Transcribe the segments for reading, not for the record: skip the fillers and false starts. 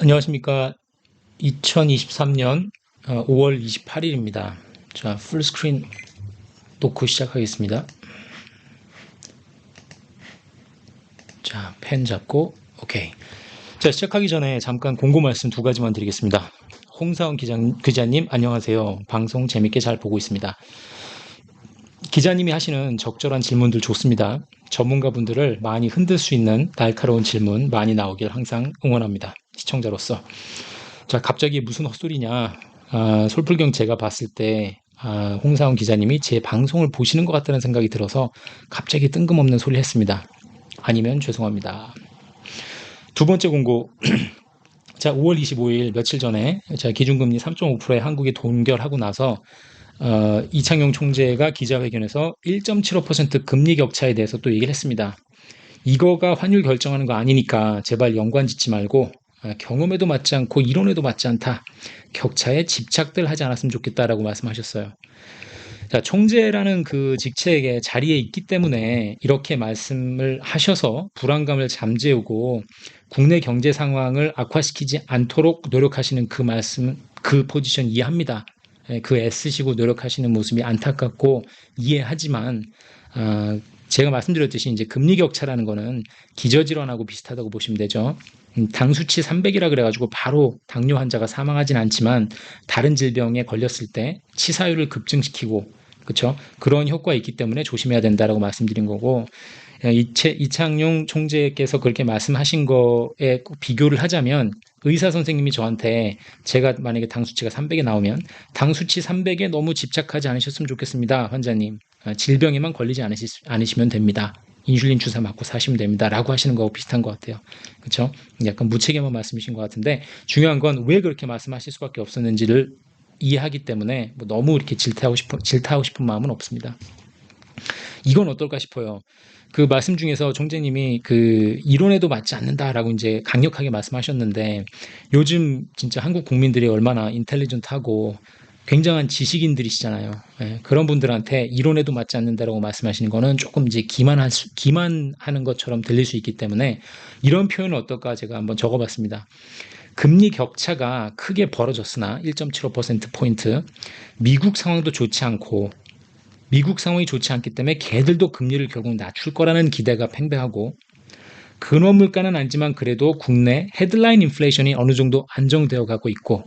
안녕하십니까. 2023년 5월 28일입니다. 자, 풀스크린 놓고 시작하겠습니다. 자, 펜 잡고, 오케이. 자, 시작하기 전에 잠깐 공고 말씀 두 가지만 드리겠습니다. 홍사원 기자님, 안녕하세요. 방송 재밌게 잘 보고 있습니다. 기자님이 하시는 적절한 질문들 좋습니다. 전문가분들을 많이 흔들 수 있는 날카로운 질문 많이 나오길 항상 응원합니다. 시청자로서. 자, 갑자기 무슨 헛소리냐. 솔풀경 제가 봤을 때 홍사원 기자님이 제 방송을 보시는 것 같다는 생각이 들어서 갑자기 뜬금없는 소리 했습니다. 아니면 죄송합니다. 두 번째 공고. 자, 5월 25일 며칠 전에 자, 기준금리 3.5%에 한국이 동결하고 나서 이창용 총재가 기자회견에서 1.75% 금리 격차에 대해서 또 얘기를 했습니다. 이거가 환율 결정하는 거 아니니까 제발 연관 짓지 말고 경험에도 맞지 않고 이론에도 맞지 않다. 격차에 집착들 하지 않았으면 좋겠다라고 말씀하셨어요. 자, 총재라는 그 직책의 자리에 있기 때문에 이렇게 말씀을 하셔서 불안감을 잠재우고 국내 경제 상황을 악화시키지 않도록 노력하시는 그 말씀, 그 포지션 이해합니다. 그 애쓰시고 노력하시는 모습이 안타깝고 이해하지만 제가 말씀드렸듯이 이제 금리 격차라는 거는 기저질환하고 비슷하다고 보시면 되죠. 당 수치 300이라 그래가지고 바로 당뇨 환자가 사망하진 않지만 다른 질병에 걸렸을 때 치사율을 급증시키고 그렇죠? 그런 효과가 있기 때문에 조심해야 된다라고 말씀드린 거고 이창용 총재께서 그렇게 말씀하신 거에 비교를 하자면 의사 선생님이 저한테 제가 만약에 당 수치가 300에 나오면 당 수치 300에 너무 집착하지 않으셨으면 좋겠습니다. 환자님. 질병에만 걸리지 않으시면 됩니다. 인슐린 주사 맞고 사시면 됩니다. 라고 하시는 거하고 비슷한 것 같아요. 그렇죠? 약간 무책임한 말씀이신 것 같은데 중요한 건 왜 그렇게 말씀하실 수밖에 없었는지를 이해하기 때문에 뭐 너무 이렇게 질타하고 싶은 마음은 없습니다. 이건 어떨까 싶어요. 그 말씀 중에서 총재님이 그 이론에도 맞지 않는다라고 이제 강력하게 말씀하셨는데 요즘 진짜 한국 국민들이 얼마나 인텔리전트하고 굉장한 지식인들이시잖아요. 예, 그런 분들한테 이론에도 맞지 않는다라고 말씀하시는 거는 조금 이제 기만하는 것처럼 들릴 수 있기 때문에 이런 표현은 어떨까 제가 한번 적어봤습니다. 금리 격차가 크게 벌어졌으나 1.75%포인트 미국 상황도 좋지 않고 미국 상황이 좋지 않기 때문에 걔들도 금리를 결국 낮출 거라는 기대가 팽배하고 근원 물가는 아니지만 그래도 국내 헤드라인 인플레이션이 어느 정도 안정되어 가고 있고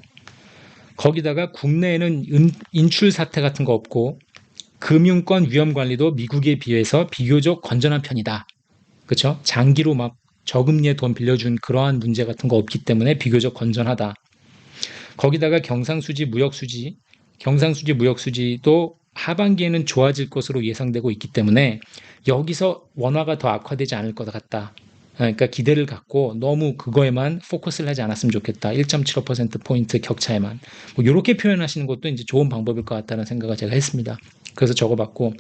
거기다가 국내에는 인출 사태 같은 거 없고 금융권 위험 관리도 미국에 비해서 비교적 건전한 편이다. 그렇죠? 장기로 막 저금리에 돈 빌려준 그러한 문제 같은 거 없기 때문에 비교적 건전하다. 거기다가 경상수지 무역수지도 하반기에는 좋아질 것으로 예상되고 있기 때문에 여기서 원화가 더 악화되지 않을 것 같다. 그러니까 기대를 갖고 너무 그거에만 포커스를 하지 않았으면 좋겠다. 1.75%포인트 격차에만. 뭐 이렇게 표현하시는 것도 이제 좋은 방법일 것 같다는 생각을 제가 했습니다. 그래서 적어봤고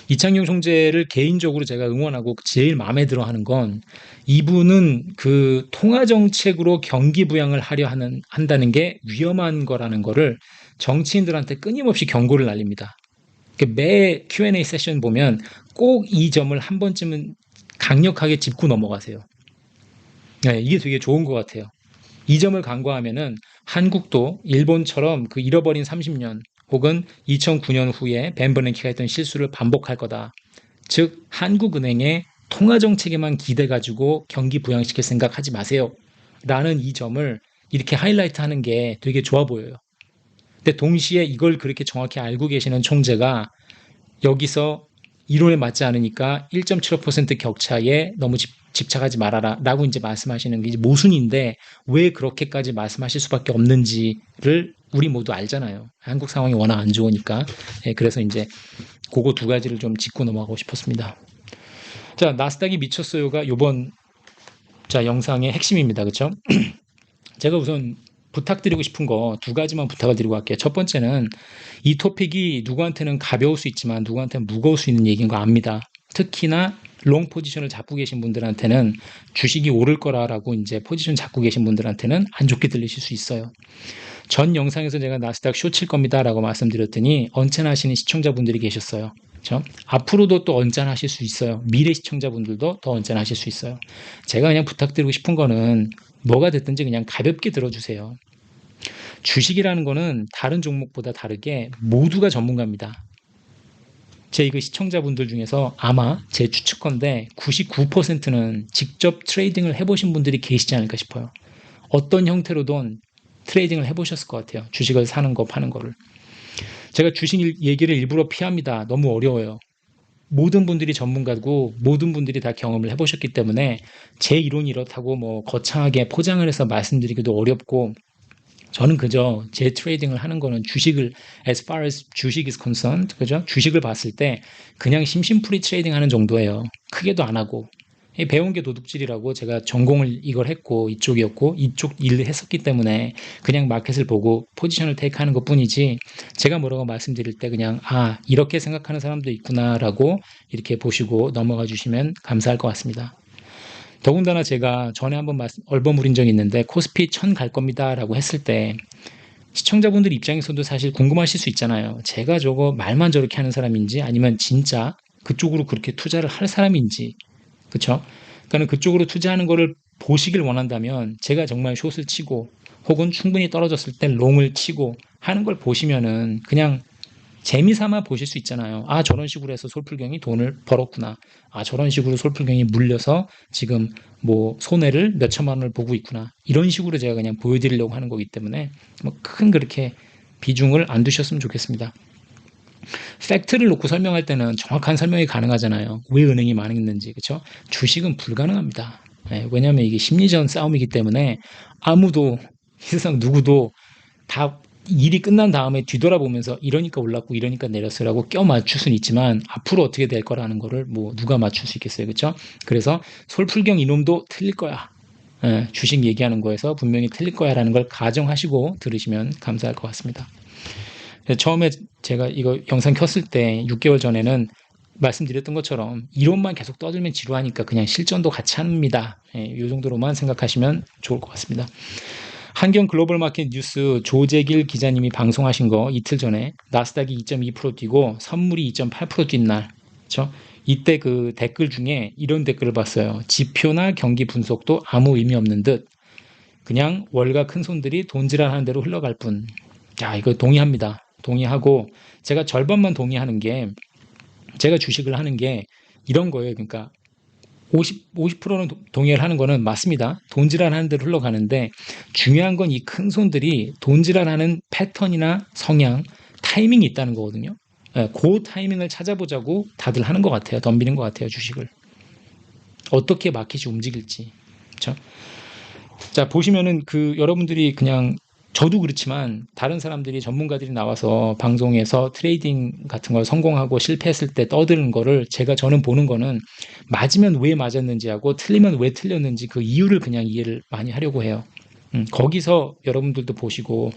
이창용 총재를 개인적으로 제가 응원하고 제일 마음에 들어 하는 건 이분은 그 통화 정책으로 경기 부양을 한다는 게 위험한 거라는 거를 정치인들한테 끊임없이 경고를 날립니다. 매 Q&A 세션 보면 꼭 이 점을 한 번쯤은 강력하게 짚고 넘어가세요. 네, 이게 되게 좋은 것 같아요. 이 점을 간과하면은 한국도 일본처럼 그 잃어버린 30년 혹은 2009년 후에 벤 버냉키가 했던 실수를 반복할 거다. 즉 한국은행의 통화정책에만 기대 가지고 경기 부양시킬 생각하지 마세요. 라는 이 점을 이렇게 하이라이트하는 게 되게 좋아 보여요. 근데 동시에 이걸 그렇게 정확히 알고 계시는 총재가 여기서 이론에 맞지 않으니까 1.75% 격차에 너무 집착하지 말아라 라고 이제 말씀하시는 게 이제 모순인데 왜 그렇게까지 말씀하실 수밖에 없는지를 우리 모두 알잖아요. 한국 상황이 워낙 안 좋으니까. 예, 그래서 이제 그거 두 가지를 좀 짚고 넘어가고 싶었습니다. 자, 나스닥이 미쳤어요가 요번 자 영상의 핵심입니다. 그렇죠? 제가 우선 부탁드리고 싶은 거 두 가지만 부탁을 드리고 갈게요. 첫 번째는 이 토픽이 누구한테는 가벼울 수 있지만 누구한테는 무거울 수 있는 얘기인 거 압니다. 특히나 롱 포지션을 잡고 계신 분들한테는 주식이 오를 거라라고 이제 포지션 잡고 계신 분들한테는 안 좋게 들리실 수 있어요. 전 영상에서 제가 나스닥 쇼칠 겁니다라고 말씀드렸더니 언짢아 하시는 시청자분들이 계셨어요. 그렇죠? 앞으로도 또 언짢아하실 수 있어요. 미래 시청자분들도 더 언짢아하실 수 있어요. 제가 그냥 부탁드리고 싶은 거는 뭐가 됐든지 그냥 가볍게 들어주세요. 주식이라는 거는 다른 종목보다 다르게 모두가 전문가입니다. 제 이거 시청자분들 중에서 아마 제 추측건데 99%는 직접 트레이딩을 해보신 분들이 계시지 않을까 싶어요. 어떤 형태로든 트레이딩을 해보셨을 것 같아요. 주식을 사는 거 파는 거를. 제가 주식 얘기를 일부러 피합니다. 너무 어려워요. 모든 분들이 전문가고 모든 분들이 다 경험을 해보셨기 때문에 제 이론이 이렇다고 뭐 거창하게 포장을 해서 말씀드리기도 어렵고, 저는 그저 제 트레이딩을 하는 거는 주식을 as far as 주식 is concerned, 그죠? 주식을 봤을 때 그냥 심심풀이 트레이딩 하는 정도예요. 크게도 안 하고. 배운 게 도둑질이라고, 제가 전공을 이걸 했고 이쪽이었고 이쪽 일을 했었기 때문에 그냥 마켓을 보고 포지션을 테이크하는 것뿐이지, 제가 뭐라고 말씀드릴 때 그냥 이렇게 생각하는 사람도 있구나라고 이렇게 보시고 넘어가 주시면 감사할 것 같습니다. 더군다나 제가 전에 한번 얼버무린 적이 있는데 코스피 1000 갈 겁니다 라고 했을 때 시청자분들 입장에서도 사실 궁금하실 수 있잖아요. 제가 저거 말만 저렇게 하는 사람인지 아니면 진짜 그쪽으로 그렇게 투자를 할 사람인지. 그쵸? 그러니까 그쪽으로 투자하는 거를 보시길 원한다면 제가 정말 숏을 치고 혹은 충분히 떨어졌을 때 롱을 치고 하는 걸 보시면은 그냥 재미삼아 보실 수 있잖아요. 저런 식으로 해서 솔풀경이 돈을 벌었구나. 저런 식으로 솔풀경이 물려서 지금 뭐 손해를 몇 천만 원을 보고 있구나. 이런 식으로 제가 그냥 보여드리려고 하는 거기 때문에 뭐 큰 그렇게 비중을 안 두셨으면 좋겠습니다. 팩트를 놓고 설명할 때는 정확한 설명이 가능하잖아요. 왜 은행이 많았는지, 그렇죠? 주식은 불가능합니다. 왜냐하면 이게 심리전 싸움이기 때문에 아무도, 세상 누구도 다 일이 끝난 다음에 뒤돌아보면서 이러니까 올랐고 이러니까 내렸어라고 껴 맞출 수는 있지만 앞으로 어떻게 될 거라는 거를 뭐 누가 맞출 수 있겠어요, 그렇죠? 그래서 솔풀경 이놈도 틀릴 거야. 주식 얘기하는 거에서 분명히 틀릴 거야라는 걸 가정하시고 들으시면 감사할 것 같습니다. 처음에 제가 이거 영상 켰을 때 6개월 전에는 말씀드렸던 것처럼 이론만 계속 떠들면 지루하니까 그냥 실전도 같이 합니다. 이 정도로만 생각하시면 좋을 것 같습니다. 한경 글로벌 마켓 뉴스 조재길 기자님이 방송하신 거 이틀 전에 나스닥이 2.2% 뛰고 선물이 2.8% 뛴 날, 그렇죠? 이때 그 댓글 중에 이런 댓글을 봤어요. 지표나 경기 분석도 아무 의미 없는 듯 그냥 월가 큰 손들이 돈질하는 대로 흘러갈 뿐. 자, 이거 동의합니다. 동의하고 제가 절반만 동의하는 게, 제가 주식을 하는 게 이런 거예요. 그러니까 50%는 동의를 하는 거는 맞습니다. 돈질환하는 대로 흘러가는데 중요한 건 이 큰 손들이 돈질환하는 패턴이나 성향, 타이밍이 있다는 거거든요. 그 타이밍을 찾아보자고 다들 하는 것 같아요. 덤비는 것 같아요. 주식을. 어떻게 마켓이 움직일지. 그렇죠? 자, 보시면은 여러분들이 그냥, 저도 그렇지만 다른 사람들이 전문가들이 나와서 방송에서 트레이딩 같은 걸 성공하고 실패했을 때 떠드는 거를 저는 보는 거는 맞으면 왜 맞았는지 하고 틀리면 왜 틀렸는지 그 이유를 그냥 이해를 많이 하려고 해요. 거기서 여러분들도 보시고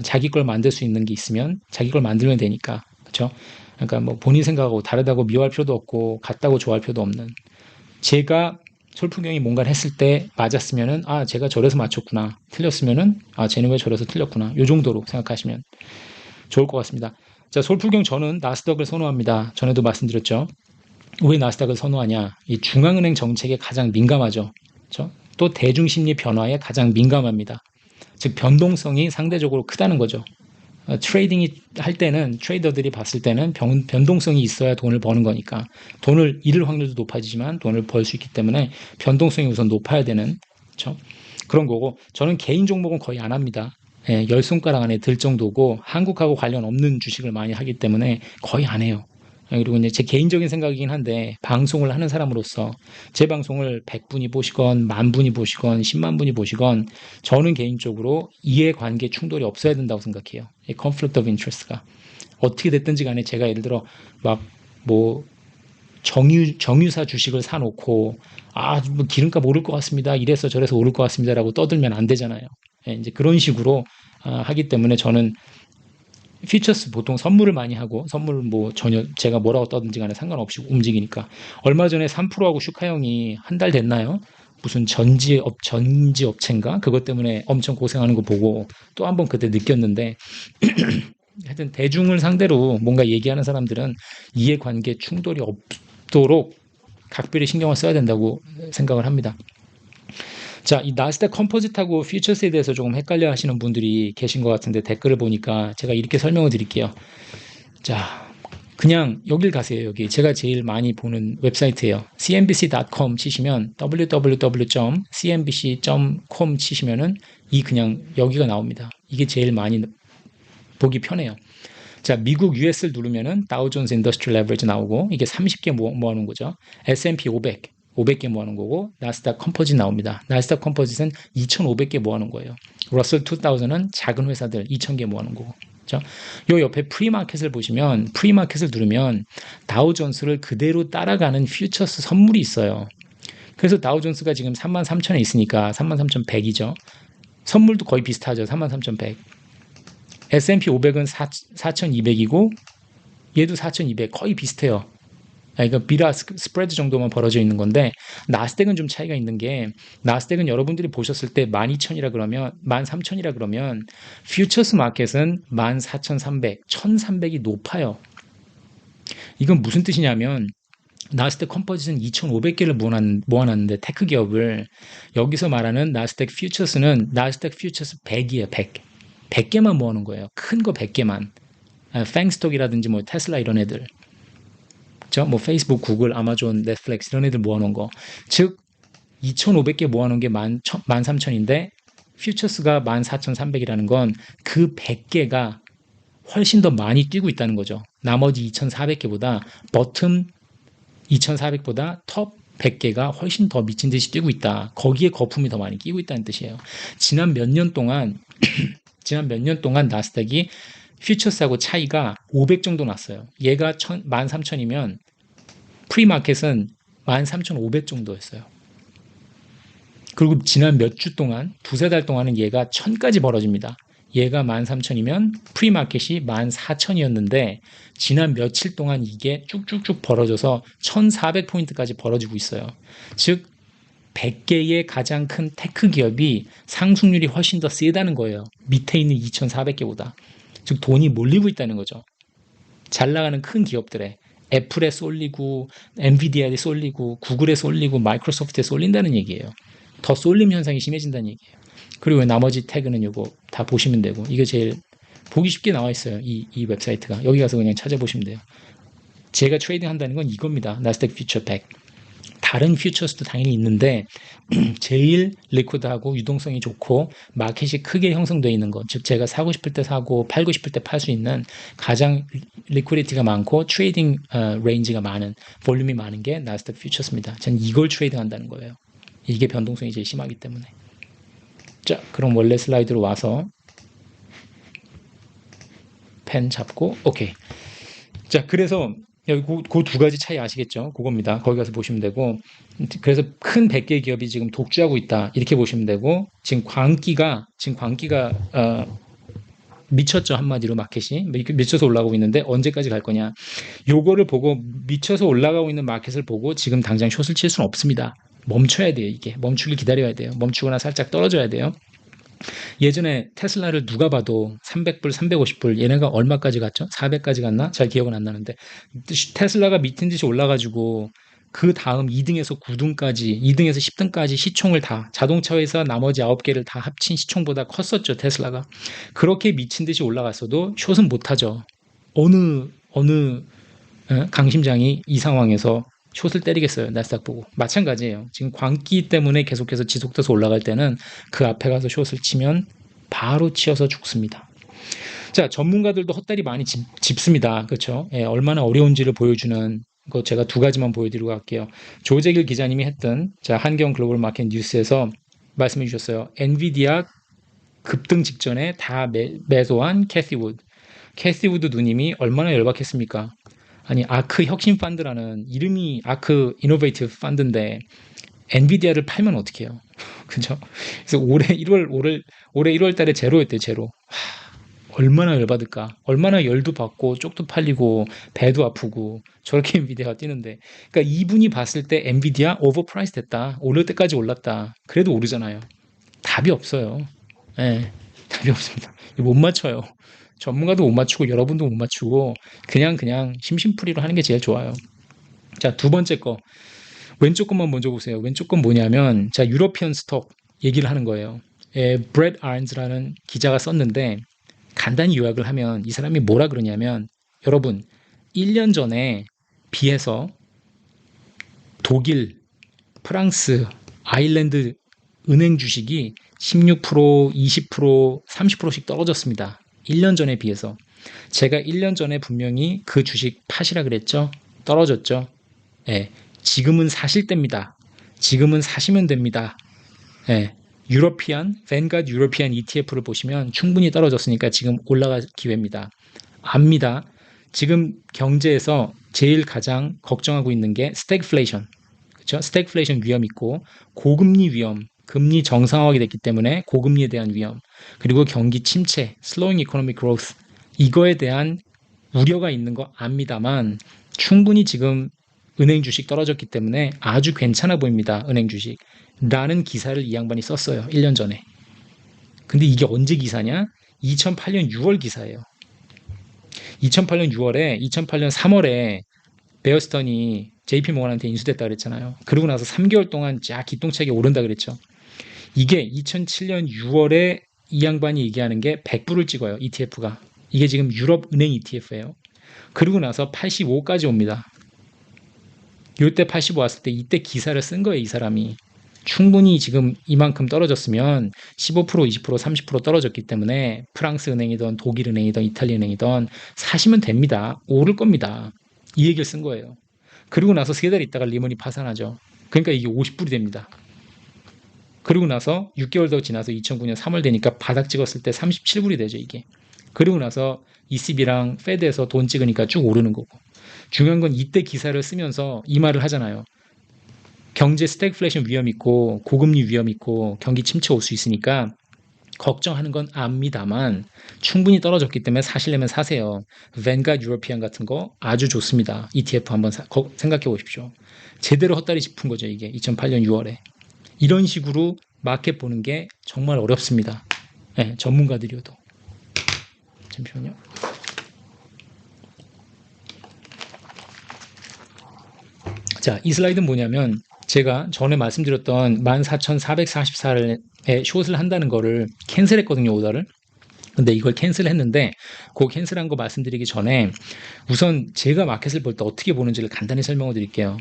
자기 걸 만들 수 있는 게 있으면 자기 걸 만들면 되니까. 그렇죠? 그러니까 뭐 본인 생각하고 다르다고 미워할 필요도 없고 같다고 좋아할 필요도 없는, 제가 솔풍경이 뭔가를 했을 때 맞았으면은 제가 저래서 맞췄구나. 틀렸으면은 쟤는 왜 저래서 틀렸구나. 요 정도로 생각하시면 좋을 것 같습니다. 자, 솔풍경 저는 나스닥을 선호합니다. 전에도 말씀드렸죠. 왜 나스닥을 선호하냐? 이 중앙은행 정책에 가장 민감하죠. 그렇죠? 또 대중심리 변화에 가장 민감합니다. 즉 변동성이 상대적으로 크다는 거죠. 트레이딩이 할 때는, 트레이더들이 봤을 때는 변동성이 있어야 돈을 버는 거니까, 잃을 확률도 높아지지만 돈을 벌 수 있기 때문에 변동성이 우선 높아야 되는, 그렇죠? 그런 거고, 저는 개인 종목은 거의 안 합니다. 열 손가락 안에 들 정도고 한국하고 관련 없는 주식을 많이 하기 때문에 거의 안 해요. 그리고 이제 제 개인적인 생각이긴 한데, 방송을 하는 사람으로서 제 방송을 100분이 보시건 10,000분이 보시건 10만 분이 보시건 저는 개인적으로 이해관계 충돌이 없어야 된다고 생각해요. 이 conflict of interest가 어떻게 됐든지 간에 제가 예를 들어 막 뭐 정유사 주식을 사놓고 뭐 기름값 오를 것 같습니다, 이래서 저래서 오를 것 같습니다라고 떠들면 안 되잖아요. 이제 그런 식으로 하기 때문에 저는 퓨처스 보통 선물을 많이 하고, 선물 뭐 전혀 제가 뭐라고 떠든지 간에 상관없이 움직이니까. 얼마 전에 3%하고 슈카형이 한 달 됐나요? 무슨 전지 업체인가? 그것 때문에 엄청 고생하는 거 보고 또 한번 그때 느꼈는데 하여튼 대중을 상대로 뭔가 얘기하는 사람들은 이해관계 충돌이 없도록 각별히 신경을 써야 된다고 생각을 합니다. 자, 이 나스닥 컴포짓하고 퓨처스에 대해서 조금 헷갈려 하시는 분들이 계신 것 같은데 댓글을 보니까 제가 이렇게 설명을 드릴게요. 자, 그냥 여길 가세요. 여기 제가 제일 많이 보는 웹사이트예요. cnbc.com 치시면 www.cnbc.com 치시면은 그냥 여기가 나옵니다. 이게 제일 많이 보기 편해요. 자, 미국 US를 누르면은 다우존스 인더스트리얼 레버리지 나오고 이게 30개 모아놓은 거죠. S&P 500개 모아놓은 거고 나스닥 컴포짓 나옵니다. 나스닥 컴포짓은 2,500개 모아놓은 거예요. 러셀 2000은 작은 회사들 2,000개 모아놓은 거고. 그렇죠? 요 옆에 프리마켓을 보시면 프리마켓을 누르면 다우존스를 그대로 따라가는 퓨처스 선물이 있어요. 그래서 다우존스가 지금 33,000에 있으니까 33,100이죠. 선물도 거의 비슷하죠. 33,100. S&P 500은 4,200이고 얘도 4,200 거의 비슷해요. 그러니까 비라 스프레드 정도만 벌어져 있는 건데 나스닥은 좀 차이가 있는 게 나스닥은 여러분들이 보셨을 때 12,000이라 그러면 13,000이라 그러면 퓨처스 마켓은 14,300, 1,300이 높아요. 이건 무슨 뜻이냐면 나스닥 컴포짓은 2,500개를 모아놨는데 테크 기업을 여기서 말하는 나스닥 퓨처스는 나스닥 퓨처스 100이에요. 100. 100개만 모아놓은 거예요. 큰 거 100개만. 팽스톡이라든지 뭐 테슬라 이런 애들. 그렇죠? 뭐 페이스북, 구글, 아마존, 넷플릭스 이런 애들 모아놓은 거. 즉 2,500개 모아놓은 게 13,000인데 퓨처스가 14,300이라는 건 그 100개가 훨씬 더 많이 뛰고 있다는 거죠. 나머지 2,400개보다 버튼 2,400보다 톱 100개가 훨씬 더 미친 듯이 뛰고 있다. 거기에 거품이 더 많이 끼고 있다는 뜻이에요. 지난 몇 년 동안 나스닥이 퓨처스하고 차이가 500 정도 났어요. 얘가 13,000이면 프리마켓은 13,500 정도였어요. 그리고 지난 몇 주 동안, 두세 달 동안은 얘가 1,000까지 벌어집니다. 얘가 13,000이면 프리마켓이 14,000이었는데 지난 며칠 동안 이게 쭉쭉쭉 벌어져서 1,400포인트까지 벌어지고 있어요. 즉 100개의 가장 큰 테크 기업이 상승률이 훨씬 더 세다는 거예요. 밑에 있는 2,400개보다. 즉 돈이 몰리고 있다는 거죠. 잘 나가는 큰 기업들에 애플에 쏠리고 엔비디아에 쏠리고 구글에 쏠리고 마이크로소프트에 쏠린다는 얘기예요. 더 쏠림 현상이 심해진다는 얘기예요. 그리고 나머지 태그는 요거 다 보시면 되고 이게 제일 보기 쉽게 나와 있어요. 이 웹사이트가. 여기 가서 그냥 찾아보시면 돼요. 제가 트레이딩 한다는 건 이겁니다. 나스닥 퓨처 100. 다른 퓨처스도 당연히 있는데 제일 리퀴드하고 유동성이 좋고 마켓이 크게 형성되어 있는 것, 즉 제가 사고 싶을 때 사고 팔고 싶을 때 팔 수 있는 가장 리퀴디티가 많고 트레이딩 레인지가 많은, 볼륨이 많은 게 나스닥 퓨처스입니다. 저는 이걸 트레이딩 한다는 거예요. 이게 변동성이 제일 심하기 때문에. 자, 그럼 원래 슬라이드로 와서 펜 잡고 오케이. 자, 그래서 여기 그 두 가지 차이 아시겠죠? 그겁니다. 거기 가서 보시면 되고, 그래서 큰 100개 기업이 지금 독주하고 있다 이렇게 보시면 되고, 지금 광기가 미쳤죠. 한마디로 마켓이 미쳐서 올라가고 있는데 언제까지 갈 거냐? 요거를 보고 미쳐서 올라가고 있는 마켓을 보고 지금 당장 숏을 칠 수는 없습니다. 멈춰야 돼요. 이게 멈추길 기다려야 돼요. 멈추거나 살짝 떨어져야 돼요. 예전에 테슬라를 누가 봐도 300불, 350불, 얘네가 얼마까지 갔죠? 400까지 갔나? 잘 기억은 안 나는데 테슬라가 미친 듯이 올라가지고 그 다음 2등에서 9등까지, 2등에서 10등까지 시총을 다, 자동차 회사 나머지 9개를 다 합친 시총보다 컸었죠, 테슬라가. 그렇게 미친 듯이 올라갔어도 숏은 못하죠. 어느 강심장이 이 상황에서 숏을 때리겠어요. 나스닥 보고. 마찬가지예요. 지금 광기 때문에 계속해서 지속돼서 올라갈 때는 그 앞에 가서 숏을 치면 바로 치여서 죽습니다. 자, 전문가들도 헛다리 많이 짚습니다. 그렇죠? 예, 얼마나 어려운지를 보여주는 거 제가 두 가지만 보여드리고 갈게요. 조재길 기자님이 했던 한경 글로벌 마켓 뉴스에서 말씀해 주셨어요. 엔비디아 급등 직전에 다 매도한 캐시 우드. 캐시 우드 누님이 얼마나 열받겠습니까? 아니, 아크 혁신 펀드라는 이름이 아크 이노베이티브 펀드인데 엔비디아를 팔면 어떡해요? 그죠? 그래서 올해 1월 달에 제로였대요, 제로. 얼마나 열받을까? 얼마나 열도 받고 쪽도 팔리고 배도 아프고 저렇게 엔비디아가 뛰는데. 그러니까 이분이 봤을 때 엔비디아 오버프라이스 됐다. 오를 때까지 올랐다. 그래도 오르잖아요. 답이 없어요. 예, 답이 없습니다. 못 맞춰요. 전문가도 못 맞추고 여러분도 못 맞추고 그냥 심심풀이로 하는 게 제일 좋아요. 자, 두 번째 거. 왼쪽 것만 먼저 보세요. 왼쪽 건 뭐냐면 자, 유러피언 스톡 얘기를 하는 거예요. 브렛 아른즈라는 기자가 썼는데 간단히 요약을 하면 이 사람이 뭐라 그러냐면 여러분 1년 전에 비해서 독일, 프랑스, 아일랜드 은행 주식이 16%, 20%, 30%씩 떨어졌습니다. 1년 전에 비해서. 제가 1년 전에 분명히 그 주식 파시라 그랬죠? 떨어졌죠? 예. 지금은 사실 때입니다. 지금은 사시면 됩니다. 예. 밴가드 유러피안 ETF를 보시면 충분히 떨어졌으니까 지금 올라갈 기회입니다. 압니다. 지금 경제에서 제일 가장 걱정하고 있는 게 스태그플레이션. 그렇죠? 스태그플레이션 위험 있고 고금리 위험, 금리 정상화하게 됐기 때문에 고금리에 대한 위험, 그리고 경기 침체, slowing economic growth 이거에 대한 우려가 있는 거 압니다만 충분히 지금 은행 주식 떨어졌기 때문에 아주 괜찮아 보입니다. 은행 주식. 라는 기사를 이 양반이 썼어요. 1년 전에. 근데 이게 언제 기사냐? 2008년 6월 기사예요. 2008년 6월에 2008년 3월에 베어스턴이 JP 모건한테 인수됐다 그랬잖아요. 그러고 나서 3개월 동안 쫙 기똥차게 오른다 그랬죠. 이게 2007년 6월에 이 양반이 얘기하는 게 100불을 찍어요. ETF가. 이게 지금 유럽 은행 ETF예요. 그러고 나서 85까지 옵니다. 요때 85 왔을 때 이때 기사를 쓴 거예요. 이 사람이. 충분히 지금 이만큼 떨어졌으면 15%, 20%, 30% 떨어졌기 때문에 프랑스 은행이든 독일 은행이든 이탈리아 은행이든 사시면 됩니다. 오를 겁니다. 이 얘기를 쓴 거예요. 그리고 나서 3달 있다가 리먼이 파산하죠. 그러니까 이게 50불이 됩니다. 그리고 나서 6개월 더 지나서 2009년 3월 되니까 바닥 찍었을 때 37불이 되죠, 이게. 그리고 나서 ECB랑 페드에서 돈 찍으니까 쭉 오르는 거고. 중요한 건 이때 기사를 쓰면서 이 말을 하잖아요. 경제 스태그플레이션 위험 있고 고금리 위험 있고 경기 침체 올 수 있으니까 걱정하는 건 압니다만 충분히 떨어졌기 때문에 사시려면 사세요. 밴가드 유러피안 같은 거 아주 좋습니다. ETF 한번 생각해 보십시오. 제대로 헛다리 짚은 거죠, 이게 2008년 6월에. 이런 식으로 마켓 보는 게 정말 어렵습니다. 네, 전문가들이어도. 잠시만요. 자, 이 슬라이드는 뭐냐면 제가 전에 말씀드렸던 14,444에 숏을 한다는 거를 캔슬했거든요, 오더를. 근데 이걸 캔슬했는데 그 캔슬한 거 말씀드리기 전에 우선 제가 마켓을 볼 때 어떻게 보는지를 간단히 설명을 드릴게요.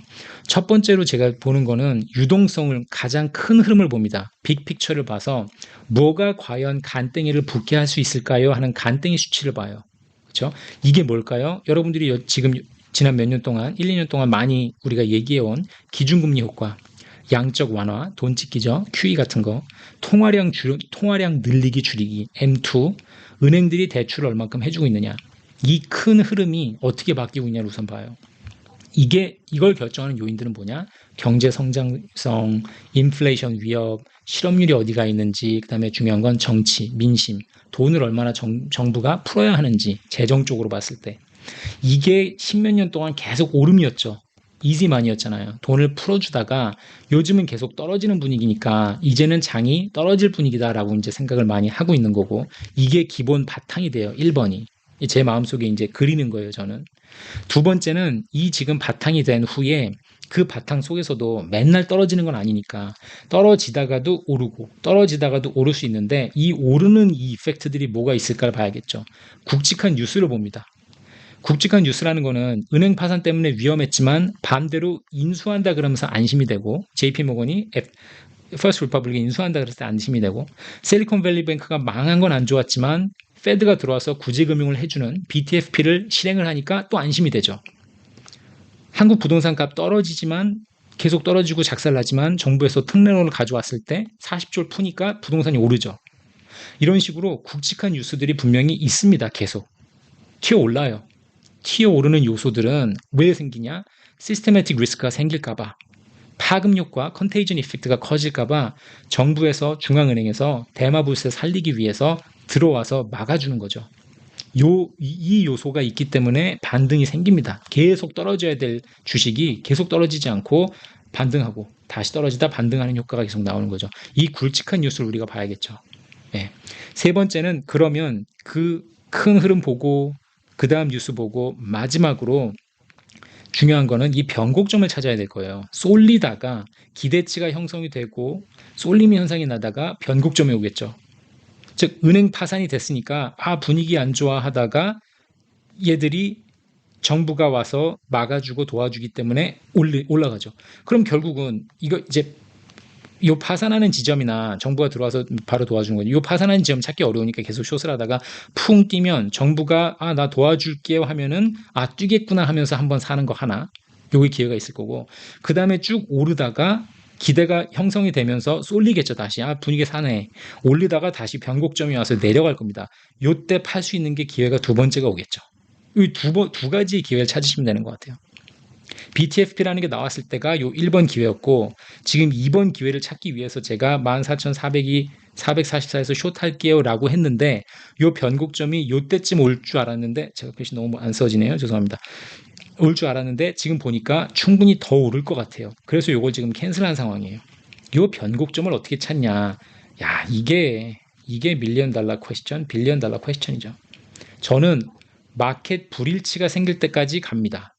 첫 번째로 제가 보는 거는 유동성을 가장 큰 흐름을 봅니다. 빅픽처를 봐서 뭐가 과연 간땡이를 붙게 할 수 있을까요? 하는 간땡이 수치를 봐요. 그렇죠? 이게 뭘까요? 여러분들이 지금 지난 몇 년 동안 1, 2년 동안 많이 우리가 얘기해온 기준금리 효과, 양적 완화, 돈 찍기죠. QE 같은 거, 통화량 늘리기 줄이기, M2, 은행들이 대출을 얼만큼 해주고 있느냐. 이 큰 흐름이 어떻게 바뀌고 있냐를 우선 봐요. 이걸 결정하는 요인들은 뭐냐? 경제 성장성, 인플레이션 위협, 실업률이 어디가 있는지, 그다음에 중요한 건 정치, 민심, 돈을 얼마나 정부가 풀어야 하는지, 재정 쪽으로 봤을 때. 이게 십몇 년 동안 계속 오름이었죠. 이지만이었잖아요. 돈을 풀어주다가 요즘은 계속 떨어지는 분위기니까 이제는 장이 떨어질 분위기다라고 이제 생각을 많이 하고 있는 거고 이게 기본 바탕이 돼요. 1번이. 제 마음속에 이제 그리는 거예요, 저는. 두 번째는 이 지금 바탕이 된 후에 그 바탕 속에서도 맨날 떨어지는 건 아니니까 떨어지다가도 오르고 떨어지다가도 오를 수 있는데 이 오르는 이 이펙트들이 뭐가 있을까를 봐야겠죠. 굵직한 뉴스를 봅니다. 굵직한 뉴스라는 거는 은행 파산 때문에 위험했지만 반대로 인수한다 그러면서 안심이 되고 JP모건이 퍼스트 리퍼블릭에 인수한다 그랬을 때 안심이 되고 실리콘밸리 뱅크가 망한 건 안 좋았지만 페드가 들어와서 구제금융을 해주는 BTFP를 실행을 하니까 또 안심이 되죠. 한국 부동산 값 떨어지지만 계속 떨어지고 작살나지만 정부에서 특례론을 가져왔을 때 40조를 푸니까 부동산이 오르죠. 이런 식으로 굵직한 뉴스들이 분명히 있습니다. 계속 튀어올라요. 튀어오르는 요소들은 왜 생기냐? 시스테매틱 리스크가 생길까봐, 파급 효과, 컨테이전 이펙트가 커질까봐 정부에서 중앙은행에서 대마보세 살리기 위해서 들어와서 막아주는 거죠. 이 요소가 있기 때문에 반등이 생깁니다. 계속 떨어져야 될 주식이 계속 떨어지지 않고 반등하고 다시 떨어지다 반등하는 효과가 계속 나오는 거죠. 이 굵직한 뉴스를 우리가 봐야겠죠. 네. 세 번째는 그러면 그 큰 흐름 보고 그 다음 뉴스 보고 마지막으로 중요한 거는 이 변곡점을 찾아야 될 거예요. 쏠리다가 기대치가 형성이 되고 쏠림이 현상이 나다가 변곡점이 오겠죠. 즉 은행 파산이 됐으니까 분위기 안 좋아 하다가 얘들이 정부가 와서 막아주고 도와주기 때문에 올라가죠. 그럼 결국은 이거 이제 요 파산하는 지점이나 정부가 들어와서 바로 도와주는 거죠. 요 파산하는 지점 찾기 어려우니까 계속 숏을 하다가 풍 뛰면 정부가 나 도와줄게요 하면은 뛰겠구나 하면서 한번 사는 거 하나. 요게 기회가 있을 거고 그 다음에 쭉 오르다가 기대가 형성이 되면서 쏠리겠죠. 다시 분위기 사네. 올리다가 다시 변곡점이 와서 내려갈 겁니다. 요때 팔 수 있는 게 기회가 두 번째가 오겠죠. 이 두 가지의 기회를 찾으시면 되는 것 같아요. BTFP라는 게 나왔을 때가 요 1번 기회였고 지금 2번 기회를 찾기 위해서 제가 14,400이 444에서 숏할게요 라고 했는데 요 변곡점이 요때쯤 올 줄 알았는데 제가 글씨 너무 안 써지네요. 죄송합니다. 올 줄 알았는데 지금 보니까 충분히 더 오를 것 같아요. 그래서 요걸 지금 캔슬한 상황이에요. 요 변곡점을 어떻게 찾냐. 이게 밀리언 달러 퀘스천, 빌리언 달러 퀘스천이죠. 저는 마켓 불일치가 생길 때까지 갑니다.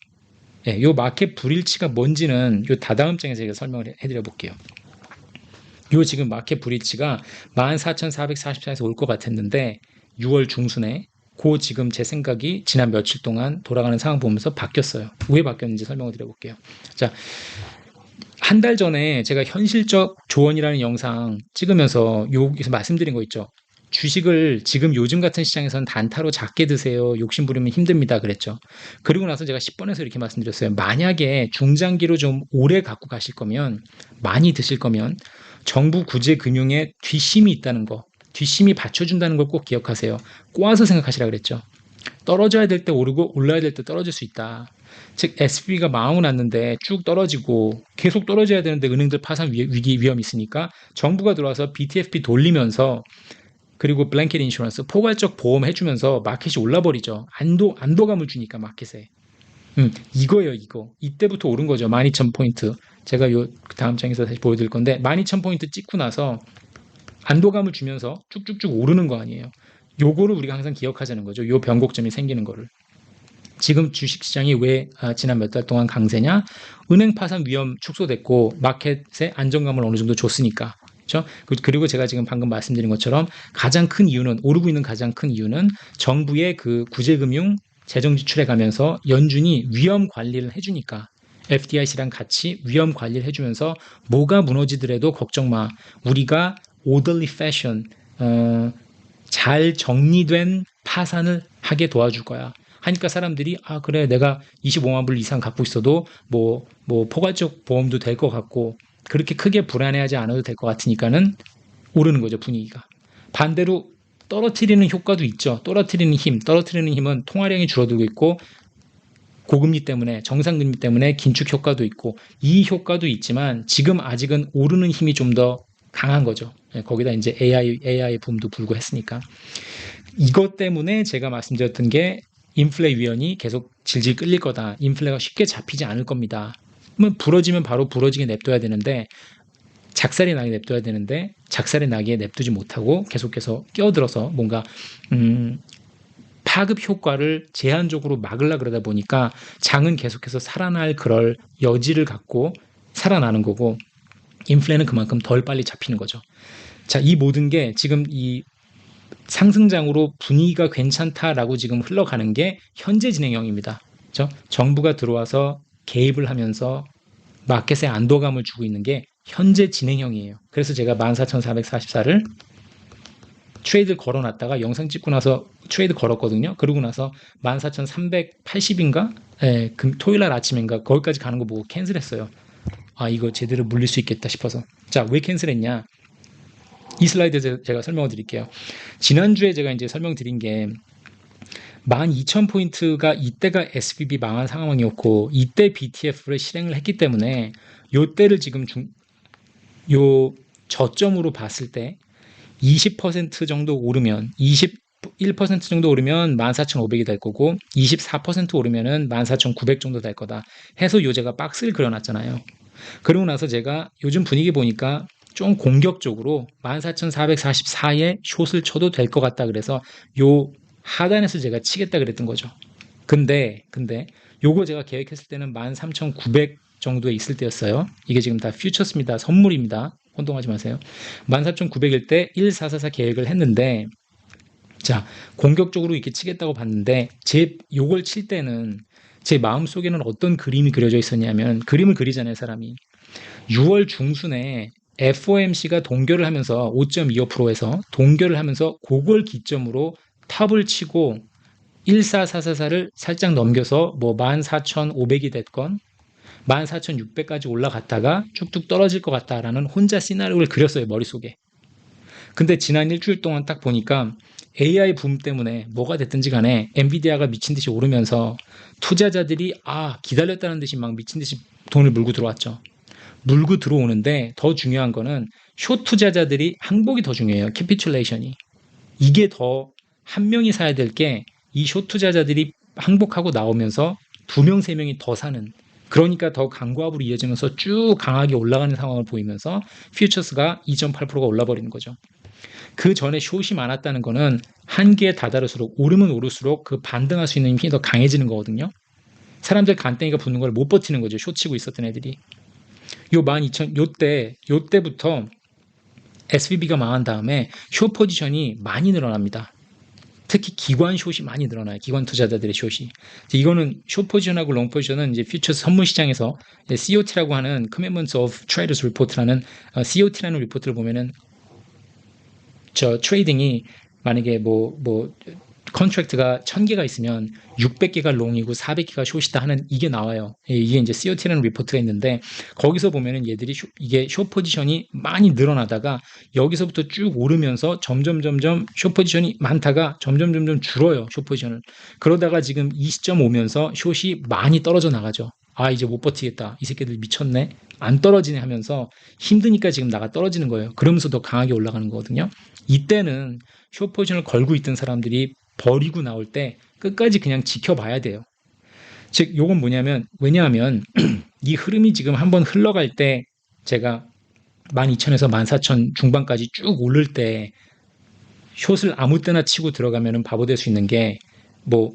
요 마켓 불일치가 뭔지는 요 다다음 장에 제가 설명을 해드려 볼게요. 요 지금 마켓 불일치가 14,444에서 올 것 같았는데 6월 중순에 지금 제 생각이 지난 며칠 동안 돌아가는 상황 보면서 바뀌었어요. 왜 바뀌었는지 설명을 드려볼게요. 자, 한 달 전에 제가 현실적 조언이라는 영상 찍으면서 여기서 말씀드린 거 있죠. 주식을 지금 요즘 같은 시장에서는 단타로 작게 드세요. 욕심 부리면 힘듭니다. 그랬죠. 그리고 나서 제가 10번에서 이렇게 말씀드렸어요. 만약에 중장기로 좀 오래 갖고 가실 거면 많이 드실 거면 정부 구제 금융에 뒷심이 있다는 거, 뒷심이 받쳐준다는 걸 꼭 기억하세요. 꼬아서 생각하시라 그랬죠. 떨어져야 될 때 오르고 올라야 될 때 떨어질 수 있다. 즉 SBB가 망하고 났는데 쭉 떨어지고 계속 떨어져야 되는데 은행들 파산 위기 위험이 있으니까 정부가 들어와서 BTFP 돌리면서 그리고 블랭켓 인슈런스 포괄적 보험 해주면서 마켓이 올라버리죠. 안도감을 주니까 마켓에. 이거예요, 이거. 이때부터 오른 거죠. 12,000포인트. 제가 요 다음 장에서 다시 보여드릴 건데 12,000포인트 찍고 나서 안도감을 주면서 쭉쭉쭉 오르는 거 아니에요. 요거를 우리가 항상 기억하자는 거죠. 요 변곡점이 생기는 거를. 지금 주식시장이 왜 지난 몇 달 동안 강세냐? 은행 파산 위험 축소됐고 마켓에 안정감을 어느 정도 줬으니까. 그렇죠? 그리고 제가 지금 방금 말씀드린 것처럼 가장 큰 이유는 오르고 있는 가장 큰 이유는 정부의 그 구제금융 재정 지출해 가면서 연준이 위험 관리를 해주니까 FDIC랑 같이 위험 관리를 해주면서 뭐가 무너지더라도 걱정 마. 우리가 orderly fashion 잘 정리된 파산을 하게 도와줄 거야. 하니까 사람들이 그래 내가 25만 불 이상 갖고 있어도 뭐 포괄적 보험도 될 것 같고 그렇게 크게 불안해하지 않아도 될 것 같으니까는 오르는 거죠 분위기가. 반대로 떨어뜨리는 효과도 있죠. 떨어뜨리는 힘은 통화량이 줄어들고 있고 고금리 때문에 정상금리 때문에 긴축 효과도 있고 이 효과도 있지만 지금 아직은 오르는 힘이 좀 더 강한 거죠. 거기다 이제 AI 붐도 불고 했으니까 이것 때문에 제가 말씀드렸던 게 인플레 위원이 계속 질질 끌릴 거다. 인플레가 쉽게 잡히지 않을 겁니다. 그러면 부러지면 바로 부러지게 냅둬야 되는데 작살이 나게 냅둬야 되는데 작살이 나게 냅두지 못하고 계속해서 끼어들어서 뭔가 파급 효과를 제한적으로 막으려 그러다 보니까 장은 계속해서 살아날 그럴 여지를 갖고 살아나는 거고 인플레는 그만큼 덜 빨리 잡히는 거죠. 자, 이 모든 게 지금 이 상승장으로 분위기가 괜찮다라고 지금 흘러가는 게 현재 진행형입니다. 그렇죠? 정부가 들어와서 개입을 하면서 마켓에 안도감을 주고 있는 게 현재 진행형이에요. 그래서 제가 14,444를 트레이드 걸어놨다가 영상 찍고 나서 트레이드 걸었거든요. 그러고 나서 14,380인가? 토요일날 아침인가? 거기까지 가는 거 보고 캔슬했어요. 이거 제대로 물릴 수 있겠다 싶어서. 자, 왜 캔슬했냐? 이 슬라이드 제가 설명을 드릴게요. 지난주에 제가 이제 설명드린 게 12,000포인트가 이때가 SBB 망한 상황이었고 이때 BTF를 실행을 했기 때문에 요때를 지금 요 저점으로 봤을 때 20% 정도 오르면 21% 정도 오르면 14,500이 될 거고 24% 오르면은 14,900 정도 될 거다 해서 요 제가 박스를 그려놨잖아요. 그러고 나서 제가 요즘 분위기 보니까 좀 공격적으로 14,444에 숏을 쳐도 될 것 같다 그래서 요 하단에서 제가 치겠다 그랬던 거죠. 근데 요거 제가 계획했을 때는 13,900 정도에 있을 때였어요. 이게 지금 다 퓨처스입니다. 선물입니다. 혼동하지 마세요. 14,900일 때 1444 계획을 했는데, 자, 공격적으로 이렇게 치겠다고 봤는데, 요걸 칠 때는 제 마음속에는 어떤 그림이 그려져 있었냐면, 그림을 그리잖아요, 사람이. 6월 중순에 FOMC가 동결을 하면서 5.25%에서 동결을 하면서 그걸 기점으로 탑을 치고 14444를 살짝 넘겨서 뭐 14,500이 됐건 14,600까지 올라갔다가 쭉쭉 떨어질 것 같다라는 혼자 시나리오를 그렸어요, 머릿속에. 근데 지난 일주일 동안 딱 보니까 AI 붐 때문에 뭐가 됐든지 간에 엔비디아가 미친 듯이 오르면서 투자자들이 기다렸다는 듯이 막 미친 듯이 돈을 물고 들어왔죠. 물고 들어오는데 더 중요한 거는 숏 투자자들이 항복이 더 중요해요. 캐피큘레이션이. 이게 더 한 명이 사야 될 게 이 숏 투자자들이 항복하고 나오면서 두 명, 세 명이 더 사는, 그러니까 더 강고압으로 이어지면서 쭉 강하게 올라가는 상황을 보이면서 퓨처스가 2.8%가 올라버리는 거죠. 그 전에 숏이 많았다는 거는 한계에 다다를수록 오르면 오를수록 그 반등할 수 있는 힘이 더 강해지는 거거든요. 사람들 간땡이가 붙는 걸 못 버티는 거죠. 숏 치고 있었던 애들이. 요때부터 SVB가 망한 다음에 숏 포지션이 많이 늘어납니다. 특히 기관 숏이 많이 늘어나요. 기관 투자자들의 숏이. 이거는 숏 포지션하고 롱 포지션은 이제 퓨처스 선물 시장에서 COT라고 하는 Commitments of Traders Report라는 COT라는 리포트를 보면은 저 트레이딩이 만약에 컨트랙트가 1000개가 있으면 600개가 롱이고 400개가 숏이다 하는 이게 나와요. 이게 이제 COT라는 리포트가 있는데 거기서 보면은 얘들이 이게 숏 포지션이 많이 늘어나다가 여기서부터 쭉 오르면서 점점 숏 포지션이 많다가 점점 줄어요. 숏 포지션을. 그러다가 지금 이 시점 오면서 숏이 많이 떨어져 나가죠. 이제 못 버티겠다. 이 새끼들 미쳤네. 안 떨어지네 하면서 힘드니까 지금 나가 떨어지는 거예요. 그러면서 더 강하게 올라가는 거거든요. 이때는 숏 포지션을 걸고 있던 사람들이 버리고 나올 때 끝까지 그냥 지켜봐야 돼요. 즉, 요건 뭐냐면, 왜냐하면 이 흐름이 지금 한번 흘러갈 때 제가 12,000에서 14,000 중반까지 쭉 오를 때 숏을 아무 때나 치고 들어가면 바보 될 수 있는 게,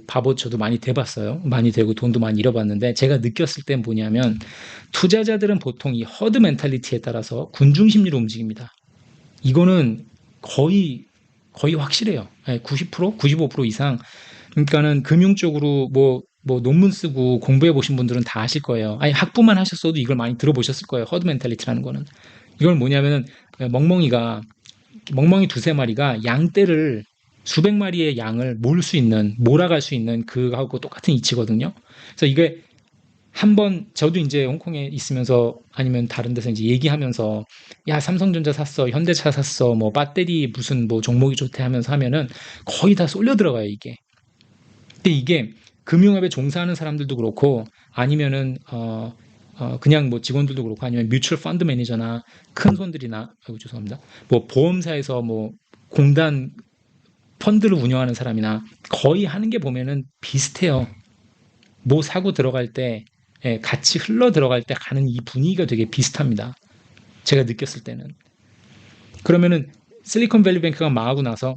바보 저도 많이 돼봤어요. 많이 되고 돈도 많이 잃어봤는데 제가 느꼈을 땐 뭐냐면 투자자들은 보통 이 허드 멘탈리티에 따라서 군중 심리로 움직입니다. 이거는 거의 확실해요. 90%, 95% 이상. 그러니까는 금융 쪽으로 논문 쓰고 공부해 보신 분들은 다 아실 거예요. 아니, 학부만 하셨어도 이걸 많이 들어보셨을 거예요. 허드 멘탈리티라는 거는. 이건 뭐냐면은 멍멍이 두세 마리가 양떼를 수백 마리의 양을 몰아갈 수 있는 그거하고 똑같은 이치거든요. 그래서 이게 한번 저도 이제 홍콩에 있으면서 아니면 다른 데서 이제 얘기하면서 야, 삼성전자 샀어, 현대차 샀어, 배터리 무슨 종목이 좋대 하면서 하면은 거의 다 쏠려 들어가요, 이게. 근데 이게 금융업에 종사하는 사람들도 그렇고 아니면은 그냥 직원들도 그렇고 아니면 뮤추얼 펀드 매니저나 큰 손들이나 죄송합니다. 보험사에서 공단 펀드를 운영하는 사람이나 거의 하는 게 보면은 비슷해요. 사고 들어갈 때 같이 흘러 들어갈 때 가는 이 분위기가 되게 비슷합니다. 제가 느꼈을 때는. 그러면은 실리콘밸리 뱅크가 망하고 나서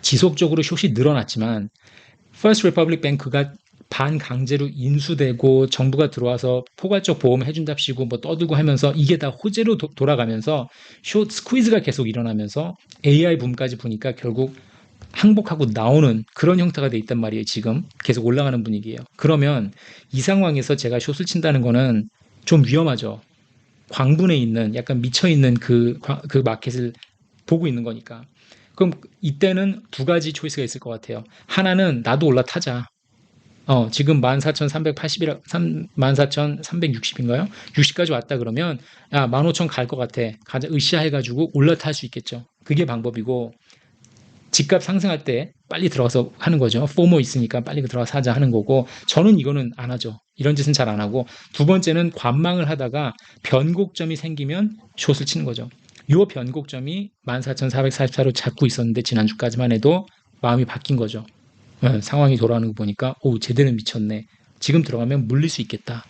지속적으로 숏이 늘어났지만 퍼스트 리퍼블릭 뱅크가 반강제로 인수되고 정부가 들어와서 포괄적 보험 해준답시고 떠들고 하면서 이게 다 호재로 돌아가면서 숏 스퀴즈가 계속 일어나면서 AI 붐까지 보니까 결국 항복하고 나오는 그런 형태가 돼 있단 말이에요. 지금 계속 올라가는 분위기예요. 그러면 이 상황에서 제가 숏을 친다는 거는 좀 위험하죠. 광분에 있는 약간 미쳐 있는 그 마켓을 보고 있는 거니까. 그럼 이때는 두 가지 초이스가 있을 것 같아요. 하나는 나도 올라타자. 지금 14,380이라 14,360인가요? 60까지 왔다 그러면 15,000 갈 것 같아. 가자 으쌰해가지고 올라탈 수 있겠죠. 그게 방법이고. 집값 상승할 때 빨리 들어가서 하는 거죠. 포모 있으니까 빨리 들어가서 하자 하는 거고, 저는 이거는 안 하죠. 이런 짓은 잘 안 하고, 두 번째는 관망을 하다가 변곡점이 생기면 숏을 치는 거죠. 요 변곡점이 14,444로 잡고 있었는데 지난주까지만 해도 마음이 바뀐 거죠. 상황이 돌아가는 거 보니까 제대로 미쳤네. 지금 들어가면 물릴 수 있겠다.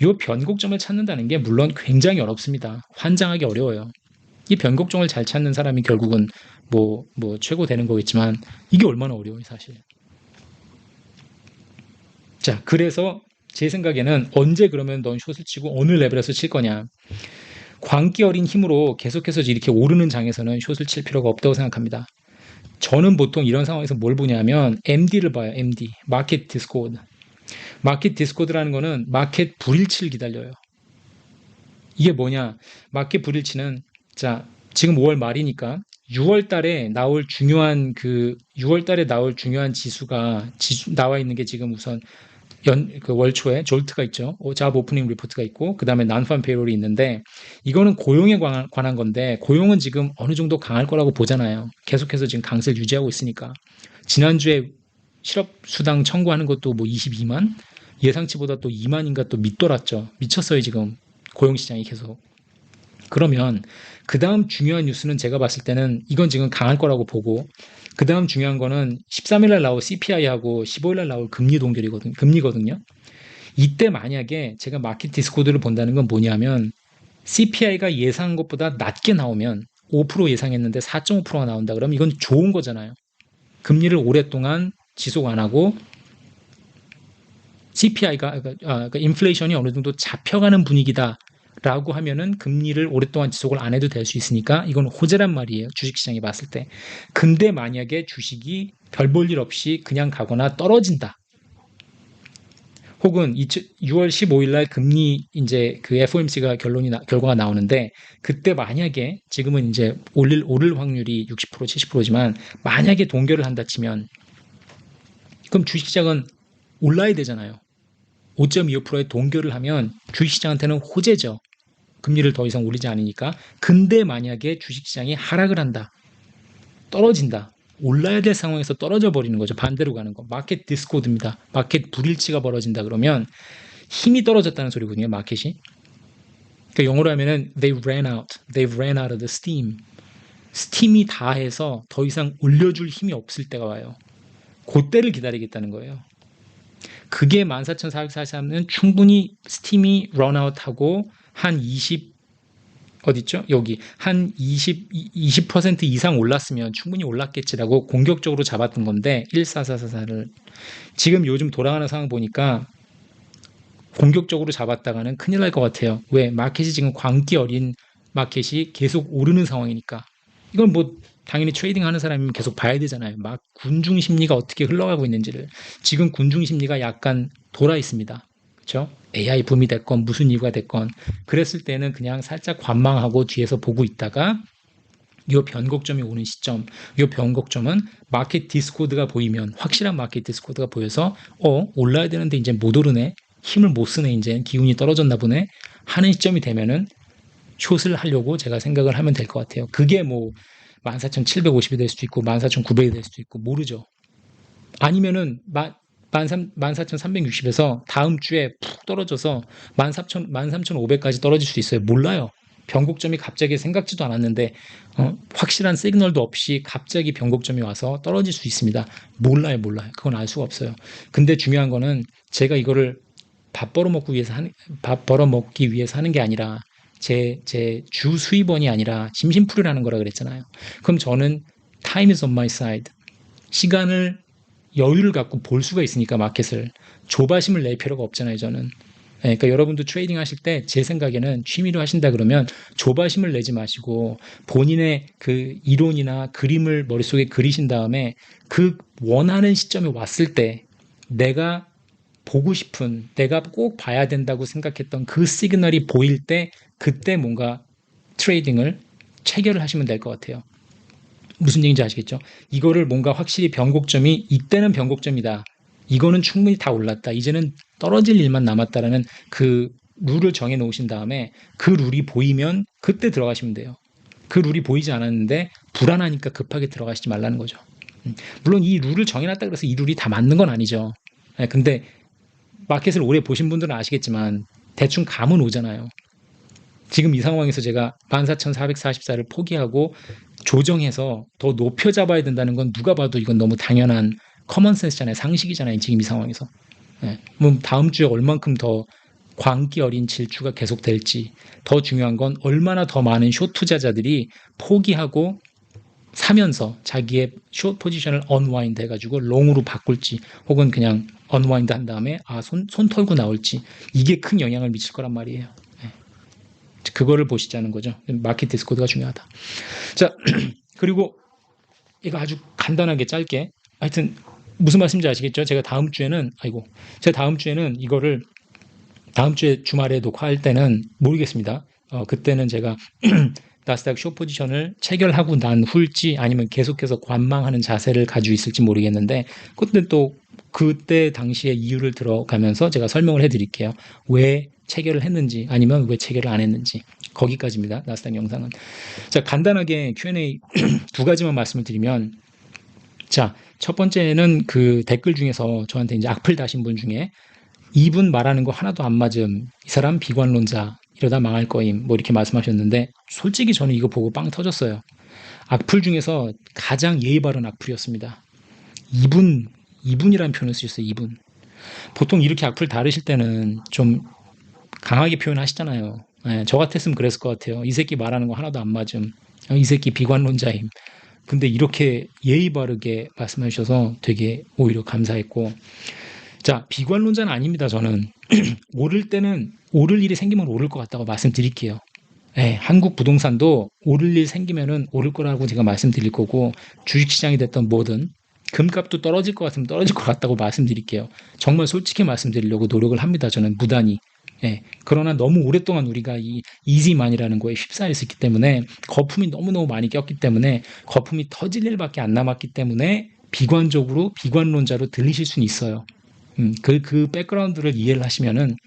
요 변곡점을 찾는다는 게 물론 굉장히 어렵습니다. 환장하기 어려워요. 이 변곡점을 잘 찾는 사람이 결국은 최고 되는 거겠지만 이게 얼마나 어려워요, 사실. 자, 그래서 제 생각에는 언제 그러면 넌 숏을 치고 어느 레벨에서 칠 거냐. 광기 어린 힘으로 계속해서 이렇게 오르는 장에서는 숏을 칠 필요가 없다고 생각합니다. 저는 보통 이런 상황에서 뭘 보냐면 MD를 봐요. MD. 마켓 디스코드. 마켓 디스코드라는 거는 마켓 불일치를 기다려요. 이게 뭐냐? 마켓 불일치는 자, 지금 5월 말이니까 6월 달에 나올 중요한 6월 달에 나올 중요한 지수가 나와 있는 게 지금 우선 월 초에 졸트가 있죠. 잡 오프닝 리포트가 있고 그다음에 난팜 페이롤이 있는데 이거는 고용에 관한 건데 고용은 지금 어느 정도 강할 거라고 보잖아요. 계속해서 지금 강세를 유지하고 있으니까. 지난주에 실업 수당 청구하는 것도 뭐 22만 예상치보다 또 2만인가 또 밑돌았죠. 미쳤어요, 지금. 고용 시장이 계속. 그러면 그 다음 중요한 뉴스는 제가 봤을 때는 이건 지금 강할 거라고 보고 그 다음 중요한 거는 13일 날 나올 CPI하고 15일 날 나올 금리거든요. 이때 만약에 제가 마켓 디스코드를 본다는 건 뭐냐면 CPI가 예상한 것보다 낮게 나오면 5% 예상했는데 4.5%가 나온다 그러면 이건 좋은 거잖아요. 금리를 오랫동안 지속 안 하고 CPI가 그러니까 인플레이션이 어느 정도 잡혀가는 분위기다. 라고 하면은 금리를 오랫동안 지속을 안 해도 될 수 있으니까 이건 호재란 말이에요. 주식시장이 봤을 때. 근데 만약에 주식이 별 볼 일 없이 그냥 가거나 떨어진다. 혹은 6월 15일 날 금리 이제 그 FOMC가 결과가 나오는데 그때 만약에 지금은 이제 오를 확률이 60% 70%지만 만약에 동결을 한다 치면 그럼 주식시장은 올라야 되잖아요. 5.25%의 동결을 하면 주식시장한테는 호재죠. 금리를 더 이상 올리지 않으니까. 근데 만약에 주식시장이 하락을 한다. 떨어진다. 올라야 될 상황에서 떨어져 버리는 거죠. 반대로 가는 거. 마켓 디스코드입니다. 마켓 불일치가 벌어진다 그러면 힘이 떨어졌다는 소리거든요. 마켓이. 그러니까 영어로 하면은 they ran out. They ran out of the steam. 스팀이 다해서 더 이상 올려줄 힘이 없을 때가 와요. 그때를 기다리겠다는 거예요. 그게 14,443은 충분히 스팀이 런아웃하고 한 20, 어딨죠? 여기 한 20% 이상 올랐으면 충분히 올랐겠지라고 공격적으로 잡았던 건데 14444를 지금 요즘 돌아가는 상황 보니까 공격적으로 잡았다가는 큰일 날 것 같아요. 왜? 마켓이 지금 광기 어린 마켓이 계속 오르는 상황이니까. 이건 뭐 당연히 트레이딩 하는 사람이면 계속 봐야 되잖아요. 막 군중 심리가 어떻게 흘러가고 있는지를. 지금 군중 심리가 약간 돌아 있습니다. 그렇죠? AI 붐이 됐건 무슨 이유가 됐건 그랬을 때는 그냥 살짝 관망하고 뒤에서 보고 있다가 이 변곡점이 오는 시점, 이 변곡점은 마켓 디스코드가 보이면 확실한 마켓 디스코드가 보여서 올라야 되는데 이제 못 오르네. 힘을 못 쓰네. 이제 기운이 떨어졌나 보네. 하는 시점이 되면은 숏을 하려고 제가 생각을 하면 될 것 같아요. 그게 뭐 14,750이 될 수도 있고 14,900이 될 수도 있고 모르죠. 아니면은 14,360에서 다음 주에 푹 떨어져서 13,500까지 떨어질 수도 있어요. 몰라요. 변곡점이 갑자기 생각지도 않았는데 확실한 시그널도 없이 갑자기 변곡점이 와서 떨어질 수 있습니다. 몰라요. 그건 알 수가 없어요. 근데 중요한 거는 제가 이거를 밥 벌어먹기 위해서 하는 게 아니라 제 주 수입원이 아니라 심심풀이라는 거라 그랬잖아요. 그럼 저는 time is on my side. 시간을 여유를 갖고 볼 수가 있으니까 마켓을 조바심을 낼 필요가 없잖아요, 저는. 그러니까 여러분도 트레이딩 하실 때 제 생각에는 취미로 하신다 그러면 조바심을 내지 마시고 본인의 그 이론이나 그림을 머릿속에 그리신 다음에 그 원하는 시점에 왔을 때 내가 보고 싶은, 내가 꼭 봐야 된다고 생각했던 그 시그널이 보일 때 그때 뭔가 트레이딩을 체결을 하시면 될 것 같아요. 무슨 얘기인지 아시겠죠? 이거를 뭔가 확실히 변곡점이 이때는 변곡점이다. 이거는 충분히 다 올랐다. 이제는 떨어질 일만 남았다라는 그 룰을 정해 놓으신 다음에 그 룰이 보이면 그때 들어가시면 돼요. 그 룰이 보이지 않았는데 불안하니까 급하게 들어가시지 말라는 거죠. 물론 이 룰을 정해놨다 그래서 이 룰이 다 맞는 건 아니죠. 근데 마켓을 오래 보신 분들은 아시겠지만 대충 감은 오잖아요. 지금 이 상황에서 제가 14,444를 포기하고 조정해서 더 높여 잡아야 된다는 건 누가 봐도 이건 너무 당연한 커먼센스잖아요. 상식이잖아요. 지금 이 상황에서. 뭐 다음 주에 얼만큼 더 광기 어린 질주가 계속될지, 더 중요한 건 얼마나 더 많은 숏 투자자들이 포기하고 사면서 자기의 숏 포지션을 언와인드 해가지고 롱으로 바꿀지 혹은 그냥 언와인드 한 다음에 손 털고 나올지 이게 큰 영향을 미칠 거란 말이에요. 예. 그거를 보시자는 거죠. 마켓 디스코드가 중요하다. 자, 그리고 이거 아주 간단하게 짧게 하여튼 무슨 말씀인지 아시겠죠? 제가 다음 주에는 이거를 다음 주에 주말에 녹화할 때는 모르겠습니다. 그때는 제가 나스닥 숏 포지션을 체결하고 난 후일지 아니면 계속해서 관망하는 자세를 가지고 있을지 모르겠는데 그때 당시의 이유를 들어가면서 제가 설명을 해드릴게요. 왜 체결을 했는지 아니면 왜 체결을 안 했는지 거기까지입니다. 나스닥 영상은. 자, 간단하게 Q&A 두 가지만 말씀을 드리면 자, 첫 번째는 그 댓글 중에서 저한테 이제 악플 다신 분 중에 이분 말하는 거 하나도 안 맞음. 이 사람 비관론자. 이러다 망할 거임. 뭐 이렇게 말씀하셨는데 솔직히 저는 이거 보고 빵 터졌어요. 악플 중에서 가장 예의 바른 악플이었습니다. 이분이라는 표현을 쓰셨어요. 이분. 보통 이렇게 악플 다루실 때는 좀 강하게 표현하시잖아요. 예, 저 같았으면 그랬을 것 같아요. 이 새끼 말하는 거 하나도 안 맞음. 이 새끼 비관론자임. 근데 이렇게 예의 바르게 말씀해 주셔서 되게 오히려 감사했고 자, 비관론자는 아닙니다. 저는 오를 때는 오를 일이 생기면 오를 것 같다고 말씀드릴게요. 예, 한국 부동산도 오를 일 생기면은 오를 거라고 제가 말씀드릴 거고 주식시장이 됐던 뭐든 금값도 떨어질 것 같으면 떨어질 것 같다고 말씀드릴게요. 정말 솔직히 말씀드리려고 노력을 합니다. 저는 무단히. 예, 그러나 너무 오랫동안 우리가 이 이지만이라는 거에 휩싸여 있었기 때문에 거품이 너무너무 많이 꼈기 때문에 거품이 터질 일밖에 안 남았기 때문에 비관적으로 비관론자로 들리실 수는 있어요. 그 백그라운드를 이해를 하시면은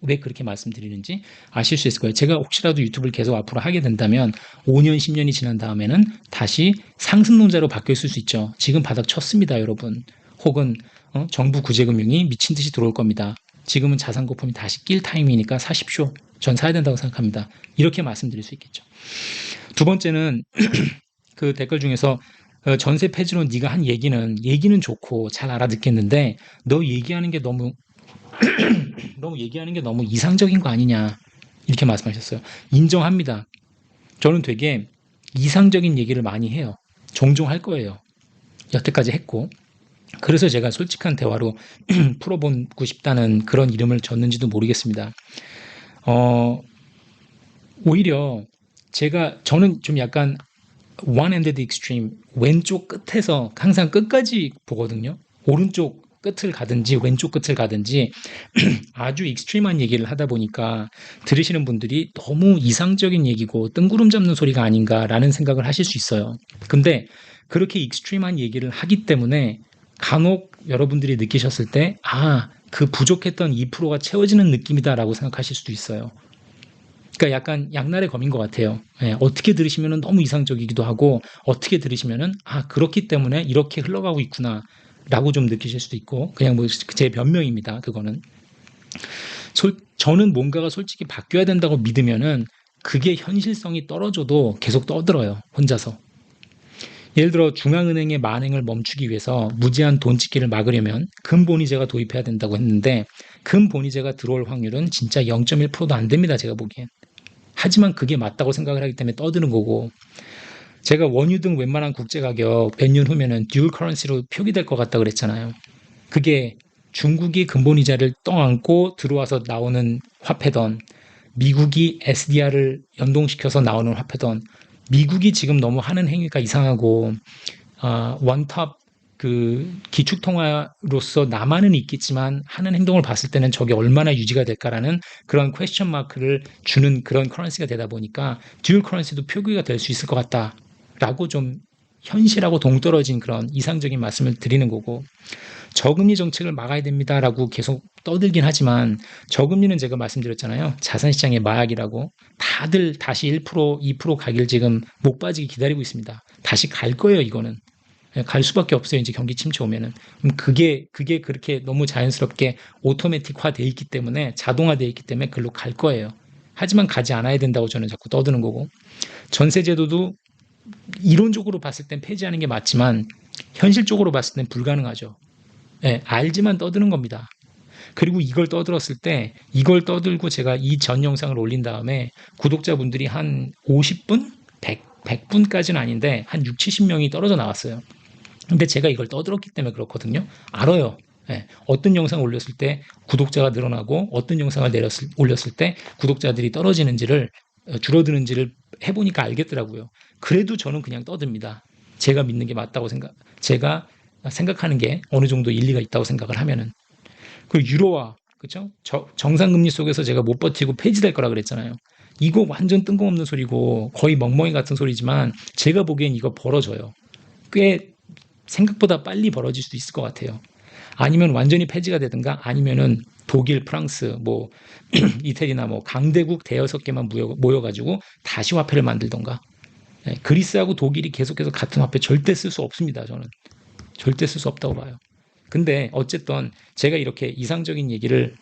왜 그렇게 말씀드리는지 아실 수 있을 거예요. 제가 혹시라도 유튜브를 계속 앞으로 하게 된다면 5년, 10년이 지난 다음에는 다시 상승론자로 바뀌어 있을 수 있죠. 지금 바닥 쳤습니다, 여러분. 혹은 정부 구제금융이 미친 듯이 들어올 겁니다. 지금은 자산 거품이 다시 낄 타이밍이니까 사십시오. 전 사야 된다고 생각합니다. 이렇게 말씀드릴 수 있겠죠. 두 번째는 그 댓글 중에서 전세 폐지로 네가 한 얘기는 좋고 잘 알아듣겠는데 너 얘기하는 게 너무 이상적인 거 아니냐 이렇게 말씀하셨어요. 인정합니다. 저는 되게 이상적인 얘기를 많이 해요. 종종 할 거예요. 여태까지 했고 그래서 제가 솔직한 대화로 풀어보고 싶다는 그런 이름을 줬는지도 모르겠습니다. 오히려 저는 좀 약간 one-ended extreme, 왼쪽 끝에서 항상 끝까지 보거든요. 오른쪽 끝을 가든지 왼쪽 끝을 가든지 아주 익스트림한 얘기를 하다 보니까 들으시는 분들이 너무 이상적인 얘기고 뜬구름 잡는 소리가 아닌가라는 생각을 하실 수 있어요. 근데 그렇게 익스트림한 얘기를 하기 때문에 간혹 여러분들이 느끼셨을 때 그 부족했던 2%가 채워지는 느낌이다라고 생각하실 수도 있어요. 그러니까 약간 양날의 검인 것 같아요. 예, 어떻게 들으시면 너무 이상적이기도 하고 어떻게 들으시면 그렇기 때문에 이렇게 흘러가고 있구나 라고 좀 느끼실 수도 있고 그냥 뭐 제 변명입니다. 그거는 저는 뭔가가 솔직히 바뀌어야 된다고 믿으면은 그게 현실성이 떨어져도 계속 떠들어요. 혼자서. 예를 들어 중앙은행의 만행을 멈추기 위해서 무제한 돈 찍기를 막으려면 금본위제가 도입해야 된다고 했는데 금본위제가 들어올 확률은 진짜 0.1%도 안 됩니다. 제가 보기엔. 하지만 그게 맞다고 생각을 하기 때문에 떠드는 거고 제가 원유 등 웬만한 국제 가격 몇 년 후면은 듀얼 커런시로 표기될 것 같다 그랬잖아요. 그게 중국이 근본이자를 떠안고 들어와서 나오는 화폐던 미국이 SDR을 연동시켜서 나오는 화폐던 미국이 지금 너무 하는 행위가 이상하고 원탑 그 기축통화로서 남한은 있겠지만 하는 행동을 봤을 때는 저게 얼마나 유지가 될까라는 그런 퀘스천 마크를 주는 그런 커런시가 되다 보니까 듀얼 커런시도 표기가 될 수 있을 것 같다라고 좀 현실하고 동떨어진 그런 이상적인 말씀을 드리는 거고 저금리 정책을 막아야 됩니다라고 계속 떠들긴 하지만 저금리는 제가 말씀드렸잖아요. 자산시장의 마약이라고 다들 다시 1%, 2% 가길 지금 목 빠지게 기다리고 있습니다. 다시 갈 거예요, 이거는. 갈 수밖에 없어요. 이제 경기 침체 오면은. 그게 그렇게 너무 자연스럽게 오토매틱화 돼 있기 때문에 자동화돼 있기 때문에 글로 갈 거예요. 하지만 가지 않아야 된다고 저는 자꾸 떠드는 거고. 전세제도도 이론적으로 봤을 땐 폐지하는 게 맞지만 현실적으로 봤을 땐 불가능하죠. 예, 알지만 떠드는 겁니다. 그리고 이걸 떠들었을 때 이걸 떠들고 제가 이 전 영상을 올린 다음에 구독자분들이 한 50분? 100분까지는 아닌데 한 6, 70명이 떨어져 나왔어요. 근데 제가 이걸 떠들었기 때문에 그렇거든요. 알아요. 어떤 영상을 올렸을 때 구독자가 늘어나고 어떤 영상을 올렸을 때 구독자들이 떨어지는지를 줄어드는지를 해보니까 알겠더라고요. 그래도 저는 그냥 떠듭니다. 제가 믿는 게 맞다고 제가 생각하는 게 어느 정도 일리가 있다고 생각을 하면은. 그 유로화, 그죠? 정상금리 속에서 제가 못 버티고 폐지될 거라 그랬잖아요. 이거 완전 뜬금없는 소리고 거의 멍멍이 같은 소리지만 제가 보기엔 이거 벌어져요. 꽤 생각보다 빨리 벌어질 수도 있을 것 같아요. 아니면 완전히 폐지가 되든가 아니면은 독일, 프랑스, 뭐 이태리나 뭐 강대국 대여섯 개만 모여가지고 다시 화폐를 만들던가. 그리스하고 독일이 계속해서 같은 화폐 절대 쓸 수 없습니다. 저는 절대 쓸 수 없다고 봐요. 근데 어쨌든 제가 이렇게 이상적인 얘기를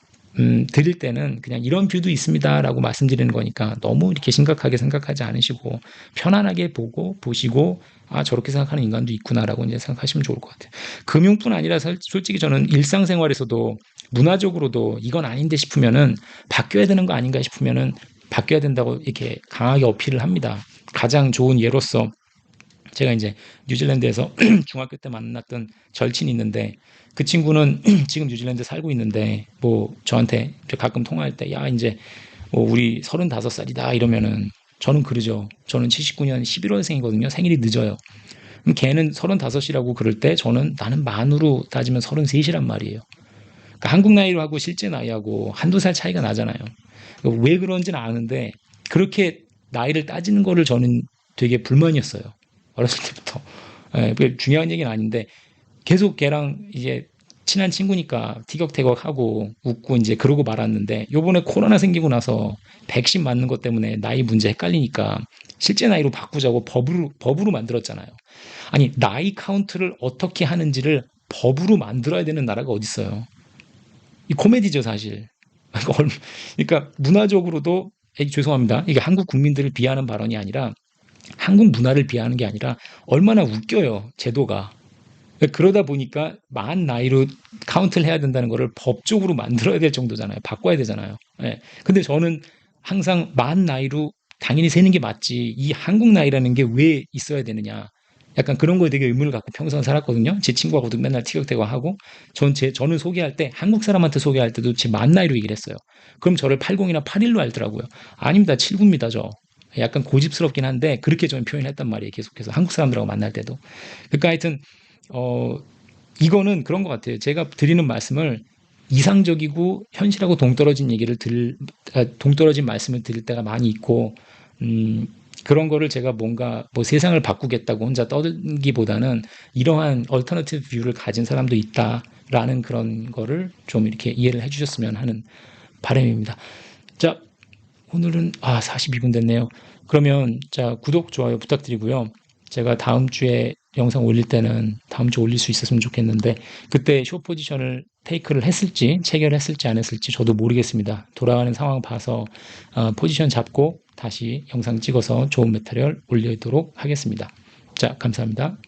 드릴 때는 그냥 이런 뷰도 있습니다라고 말씀드리는 거니까 너무 이렇게 심각하게 생각하지 않으시고 편안하게 보시고 저렇게 생각하는 인간도 있구나라고 이제 생각하시면 좋을 것 같아요. 금융뿐 아니라 솔직히 저는 일상생활에서도 문화적으로도 이건 아닌데 싶으면은 바뀌어야 되는 거 아닌가 싶으면은 바뀌어야 된다고 이렇게 강하게 어필을 합니다. 가장 좋은 예로서 제가 이제 뉴질랜드에서 중학교 때 만났던 절친이 있는데 그 친구는 지금 뉴질랜드 살고 있는데 뭐 저한테 가끔 통화할 때 야 이제 뭐 우리 35살이다 이러면은 저는 그러죠. 저는 79년 11월생이거든요. 생일이 늦어요. 그럼 걔는 35이라고 그럴 때 저는 나는 만으로 따지면 33이란 말이에요. 그러니까 한국 나이로 하고 실제 나이하고 한두 살 차이가 나잖아요. 왜 그런지는 아는데 그렇게 나이를 따지는 거를 저는 되게 불만이었어요. 어렸을 때부터. 중요한 얘기는 아닌데 계속 걔랑 이제 친한 친구니까 티격태격하고 웃고 이제 그러고 말았는데 요번에 코로나 생기고 나서 백신 맞는 것 때문에 나이 문제 헷갈리니까 실제 나이로 바꾸자고 법으로 만들었잖아요. 아니 나이 카운트를 어떻게 하는지를 법으로 만들어야 되는 나라가 어디 있어요? 이 코미디죠 사실. 그러니까 문화적으로도 죄송합니다. 이게 한국 국민들을 비하하는 발언이 아니라 한국 문화를 비하하는 게 아니라 얼마나 웃겨요 제도가. 그러다 보니까 만 나이로 카운트를 해야 된다는 거를 법적으로 만들어야 될 정도잖아요. 바꿔야 되잖아요. 예. 근데 저는 항상 만 나이로 당연히 세는 게 맞지. 이 한국 나이라는 게 왜 있어야 되느냐. 약간 그런 거에 되게 의문을 갖고 평생 살았거든요. 제 친구하고도 맨날 티격태격하고 저는 소개할 때 한국 사람한테 소개할 때도 제 만 나이로 얘기를 했어요. 그럼 저를 80이나 81로 알더라고요. 아닙니다. 79입니다. 저. 약간 고집스럽긴 한데 그렇게 저는 표현했단 말이에요. 계속해서 한국 사람들하고 만날 때도. 그러니까 하여튼 이거는 그런 것 같아요. 제가 드리는 말씀을 이상적이고 현실하고 동떨어진 말씀을 드릴 때가 많이 있고, 그런 거를 제가 뭔가 뭐 세상을 바꾸겠다고 혼자 떠들기보다는 이러한 얼터너티브 뷰를 가진 사람도 있다라는 그런 거를 좀 이렇게 이해를 해주셨으면 하는 바람입니다. 자, 오늘은 42분 됐네요. 그러면 자, 구독, 좋아요 부탁드리고요. 제가 다음 주에 영상 올릴 때는 다음 주 올릴 수 있었으면 좋겠는데 그때 숏 포지션을 테이크를 했을지 체결했을지 안 했을지 저도 모르겠습니다. 돌아가는 상황 봐서 포지션 잡고 다시 영상 찍어서 좋은 메타리얼 올리도록 하겠습니다. 자, 감사합니다.